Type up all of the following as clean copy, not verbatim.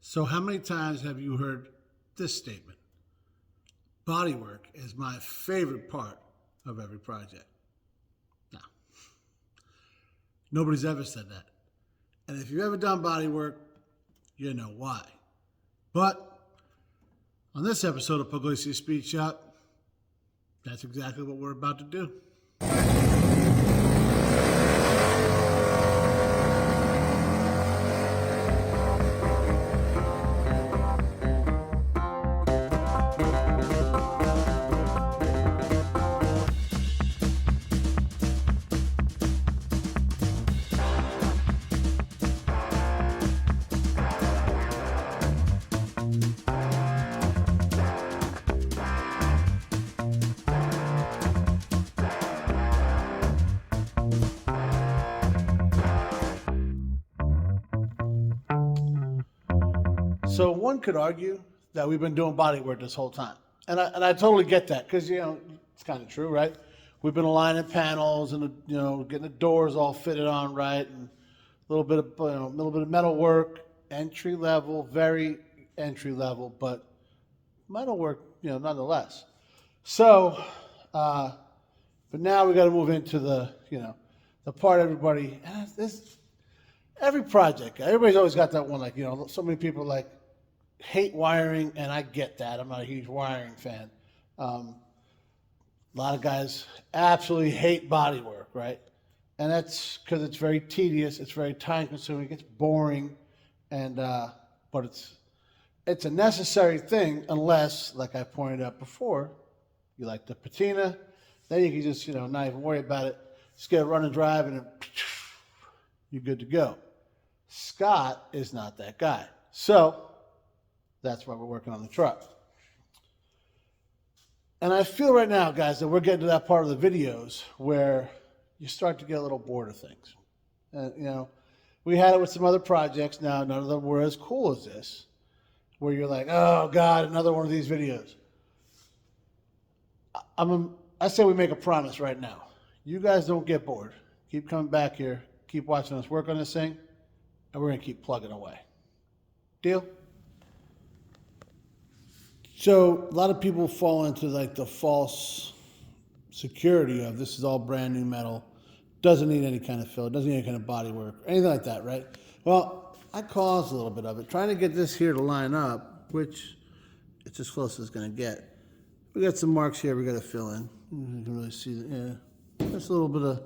So how many times have you heard this statement? Bodywork is my favorite part of every project. No. Nobody's ever said that. And if you've ever done bodywork, you know why. But on this episode of Pugliese Speed Shop, that's exactly what we're about to do. So one could argue that we've been doing bodywork this whole time. And I totally get that because, it's kind of true, right? We've been aligning panels and, getting the doors all fitted on right and a little bit of metal work, entry level, very entry level, but metal work, nonetheless. So, but now we got to move into the part everybody, every project, everybody's always got that one, so many people hate wiring, and I get that. I'm not a huge wiring fan. A lot of guys absolutely hate bodywork, right? And that's because it's very tedious, it's very time-consuming, it gets boring, and but it's a necessary thing unless, like I pointed out before, you like the patina, then you can just not even worry about it. Just get a run and drive, and you're good to go. Scott is not that guy, so that's why we're working on the truck. And I feel right now, guys, that we're getting to that part of the videos where you start to get a little bored of things. We had it with some other projects. Now, none of them were as cool as this, where you're like, oh, God, another one of these videos. I say we make a promise right now. You guys don't get bored. Keep coming back here. Keep watching us work on this thing, and we're going to keep plugging away. Deal? So a lot of people fall into the false security of this is all brand new metal, doesn't need any kind of fill, doesn't need any kind of body work, anything like that, right? Well, I caused a little bit of it, trying to get this here to line up, which it's as close as it's going to get. We got some marks here we got to fill in. You can really see that, yeah. Just a little bit of,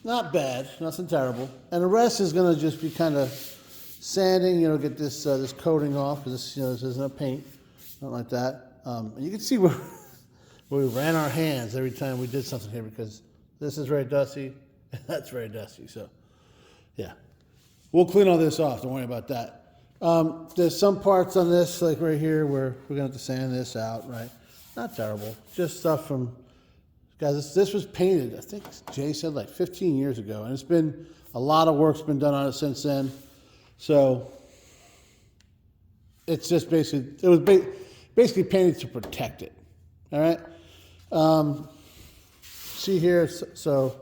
not bad, nothing terrible. And the rest is going to just be kind of sanding, get this this coating off, because this isn't a paint. Not like that. And you can see where we ran our hands every time we did something here because this is very dusty and that's very dusty. So, yeah. We'll clean all this off. Don't worry about that. There's some parts on this, like right here, where we're going to have to sand this out, right? Not terrible. Just stuff from... Guys, this was painted, I think Jay said, 15 years ago. And it's been... A lot of work's been done on it since then. So... It's just basically... It was basically painted to protect it. All right. See here, so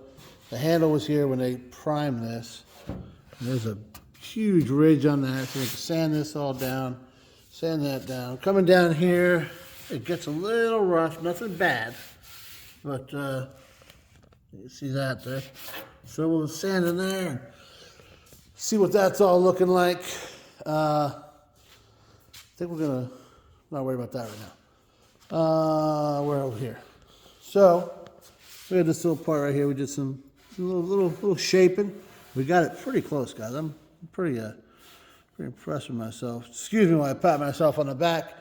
the handle was here when they primed this. And there's a huge ridge on that. So we can sand this all down, sand that down. Coming down here, it gets a little rough, nothing bad, but you see that there. So we'll sand in there and see what that's all looking like. I think we're gonna not worry about that right now. We're over here. So we had this little part right here. We did some little shaping. We got it pretty close, guys. I'm pretty impressed with myself. Excuse me while I pat myself on the back.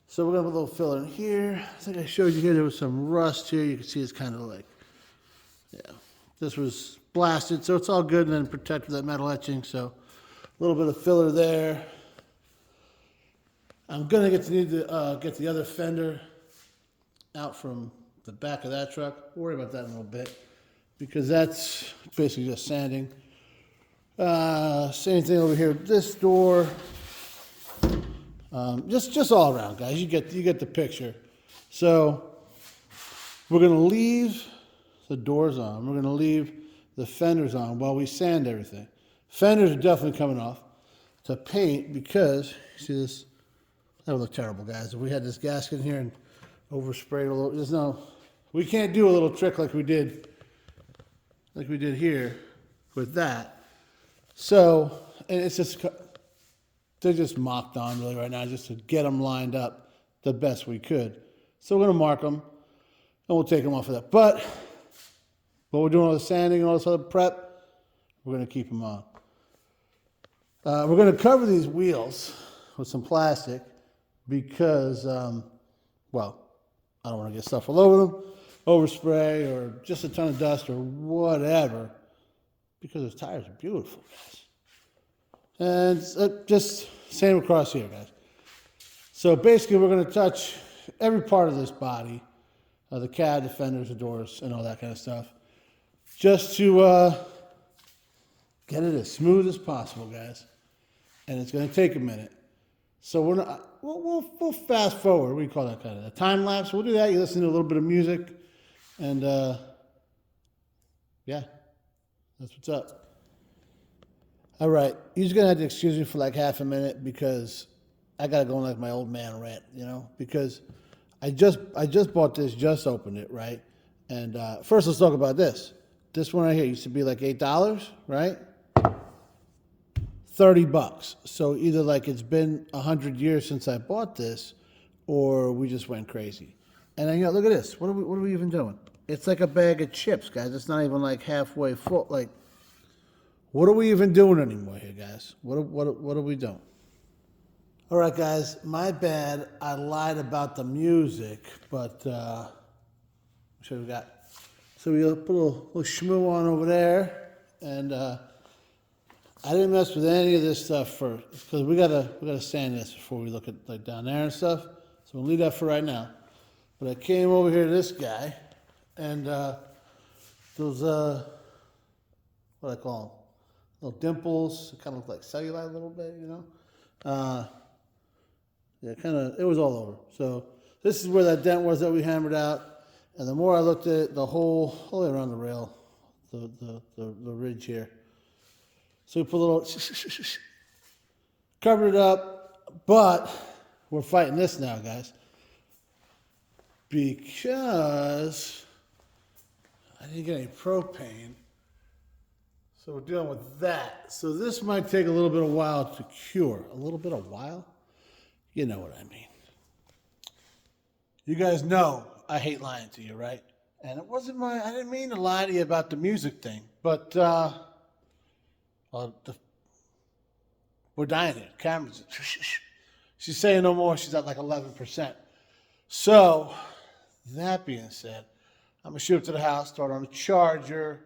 So we're gonna have a little filler in here. I think I showed you here. There was some rust here. You can see it's kind of this was blasted, so it's all good and then protected that metal etching. So a little bit of filler there. I'm gonna need to get the other fender out from the back of that truck. We'll worry about that in a little bit because that's basically just sanding. Same thing over here with this door. Just all around, guys. You get the picture. So we're gonna leave the doors on. We're gonna leave the fenders on while we sand everything. Fenders are definitely coming off. to paint because, see this, that would look terrible, guys. If we had this gasket in here and oversprayed a little, there's no, we can't do a little trick like we did here with that. So, and it's just, they're just mocked on really right now just to get them lined up the best we could. So we're going to mark them and we'll take them off of that. But while we're doing all the sanding and all this other prep, we're going to keep them on. We're going to cover these wheels with some plastic because, well, I don't want to get stuff all over them, overspray or just a ton of dust or whatever, because those tires are beautiful, guys. And just same across here, guys. So basically we're going to touch every part of this body, the cab, the fenders, the doors, and all that kind of stuff, just to get it as smooth as possible, guys. And it's going to take a minute. So we're not, we'll fast forward. What do you call that kind of a time lapse? We'll do that. You listen to a little bit of music, and yeah, that's what's up. All right, you're just gonna have to excuse me for like half a minute because I gotta go on like my old man rant, you know, because I just bought this, just opened it, right? And first, let's talk about this. This one right here used to be like $8, right? $30. So either like it's been 100 years since I bought this, or we just went crazy. And then, you know, look at this. What are we even doing? It's like a bag of chips, guys. It's not even like halfway full. Like, what are we even doing anymore here, guys? What are we doing? All right, guys. My bad. I lied about the music, but so we got. So we put a little shmoo on over there, and I didn't mess with any of this stuff first because we gotta sand this before we look at like down there and stuff. So we'll leave that for right now. But I came over here to this guy, and those what I call them, little dimples, kind of look like cellulite a little bit, you know. Yeah, kind of. It was all over. So this is where that dent was that we hammered out. And the more I looked at it, the whole all the way around the rail, the ridge here. So we put a little, covered it up, but we're fighting this now, guys, because I didn't get any propane. So we're dealing with that. So this might take a little bit of while to cure. A little bit of while? You know what I mean. You guys know I hate lying to you, right? And it wasn't I didn't mean to lie to you about the music thing, but, we're dying here. Cameron's, she's saying no more. She's at like 11%. So, that being said, I'm going to shoot up to the house, start on the charger,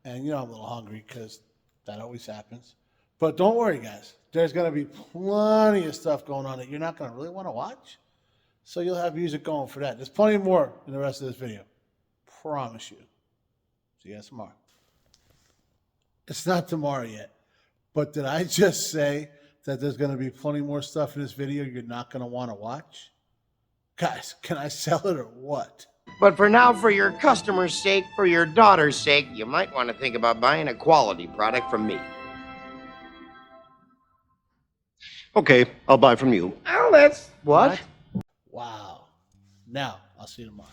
and you know I'm a little hungry because that always happens. But don't worry, guys. There's going to be plenty of stuff going on that you're not going to really want to watch. So you'll have music going for that. There's plenty more in the rest of this video. Promise you. See you guys tomorrow. It's not tomorrow yet. But did I just say that there's going to be plenty more stuff in this video you're not going to want to watch? Guys, can I sell it or what? But for now, for your customer's sake, for your daughter's sake, you might want to think about buying a quality product from me. Okay, I'll buy from you. Oh, that's... What? Wow. Now, I'll see you tomorrow.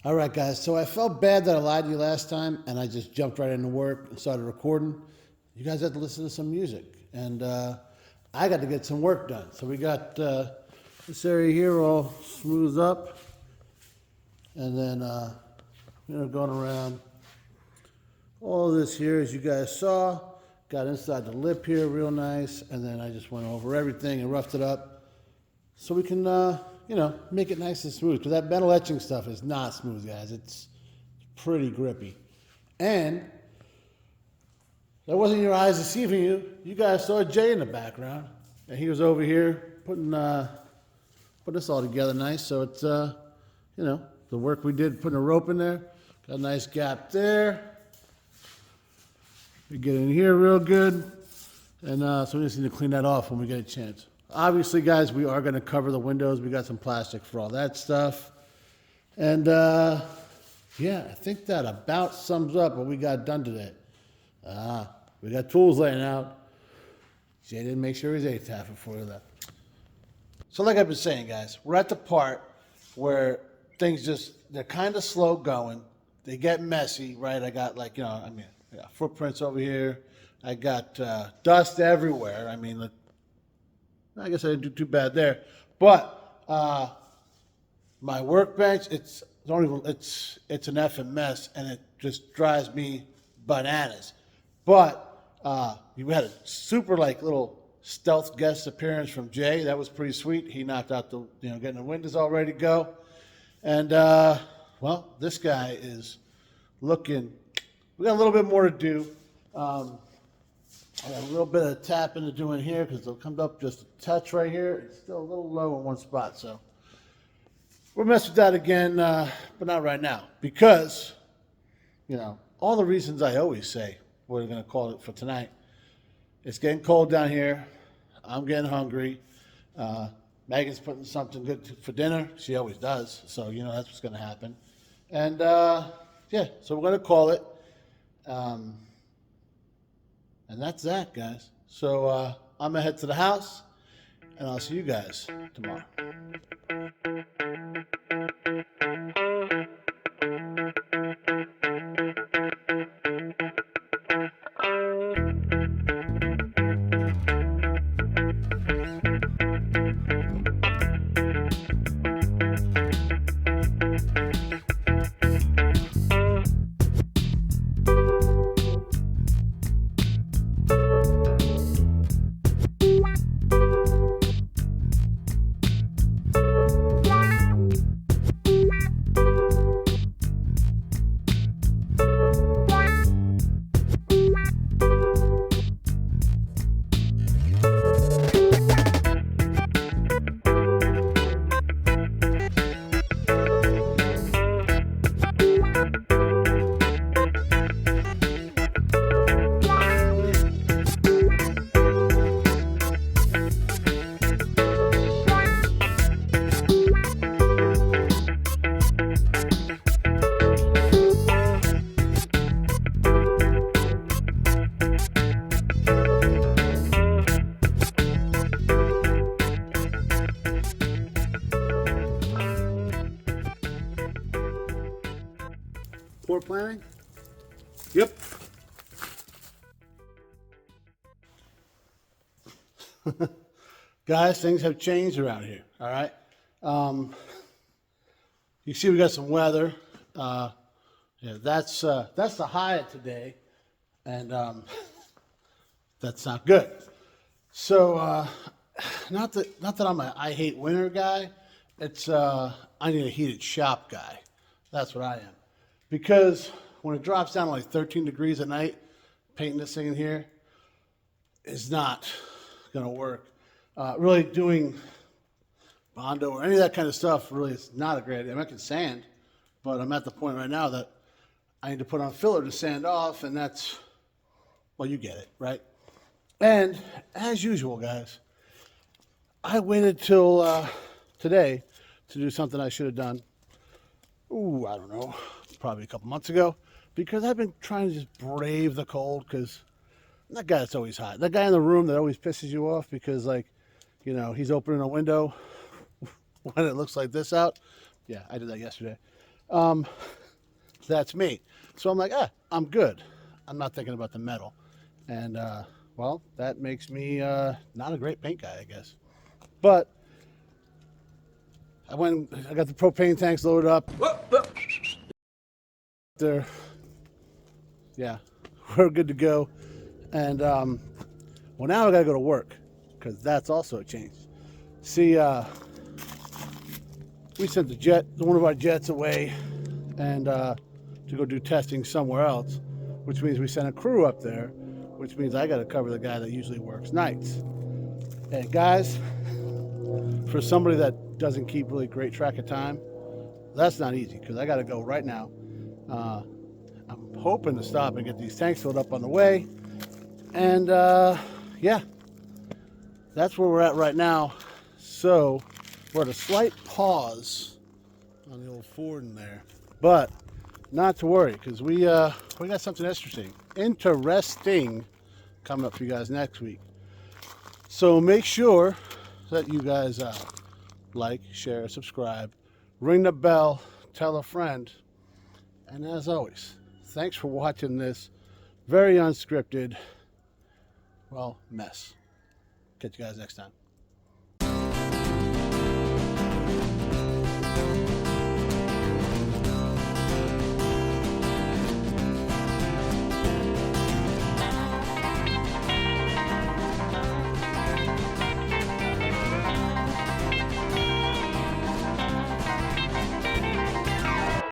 All right, guys. So I felt bad that I lied to you last time, and I just jumped right into work and started recording. You guys had to listen to some music, and I got to get some work done. So we got this area here all smoothed up, and then going around all of this here, as you guys saw, got inside the lip here real nice, and then I just went over everything and roughed it up so we can make it nice and smooth, because that metal etching stuff is not smooth, guys. It's pretty grippy. And that wasn't your eyes deceiving you. You guys saw Jay in the background, and he was over here putting this all together nice. So it's the work we did, putting a rope in there, got a nice gap there. We get in here real good, and so we just need to clean that off when we get a chance. Obviously, guys, we are going to cover the windows. We got some plastic for all that stuff. And, yeah, I think that about sums up what we got done today. We got tools laying out. Jay didn't make sure his ate half before he left. So like I've been saying, guys, we're at the part where things they're kind of slow going. They get messy, right? I got I got footprints over here. I got dust everywhere. I guess I didn't do too bad there, but my workbench, it's an effing mess, and it just drives me bananas. But we had a super little stealth guest appearance from Jay. That was pretty sweet. He knocked out getting the windows all ready to go, and this guy is looking. We got a little bit more to do. I got a little bit of tapping to do in here because it'll come up just a touch right here. It's still a little low in one spot, so we'll mess with that again, but not right now, because all the reasons I always say we're going to call it for tonight. It's getting cold down here. I'm getting hungry. Megan's putting something good for dinner. She always does, so that's what's going to happen. And so we're going to call it. And that's that, guys. So I'm going to head to the house, and I'll see you guys tomorrow. Floor planning? Yep. Guys, things have changed around here, all right? You see we got some weather. That's the high of today, and that's not good. So, not that I'm I hate winter guy. It's I need a heated shop guy. That's what I am. Because when it drops down to like 13 degrees at night, painting this thing in here is not going to work. Really doing Bondo or any of that kind of stuff really is not a great idea. I can sand, but I'm at the point right now that I need to put on filler to sand off, and that's, well, you get it, right? And as usual, guys, I waited till today to do something I should have done, I don't know, probably a couple months ago, because I've been trying to just brave the cold, because that guy that's always hot, that guy in the room that always pisses you off because, like, you know, he's opening a window when it looks like this out. Yeah, I did that yesterday. That's me. So I'm like, I'm good. I'm not thinking about the metal. And, well, that makes me not a great paint guy, I guess. But I got the propane tanks loaded up. There, yeah, we're good to go. And, well, now I got to go to work because that's also a change. See, we sent one of our jets away and to go do testing somewhere else, which means we sent a crew up there, which means I got to cover the guy that usually works nights. And guys, for somebody that doesn't keep really great track of time, that's not easy because I got to go right now. I'm hoping to stop and get these tanks filled up on the way. And yeah, that's where we're at right now. So we're at a slight pause on the old Ford in there, but not to worry because we got something interesting coming up for you guys next week. So make sure that you guys like, share, subscribe, ring the bell, tell a friend, and as always, thanks for watching this very unscripted, well, mess. Catch you guys next time.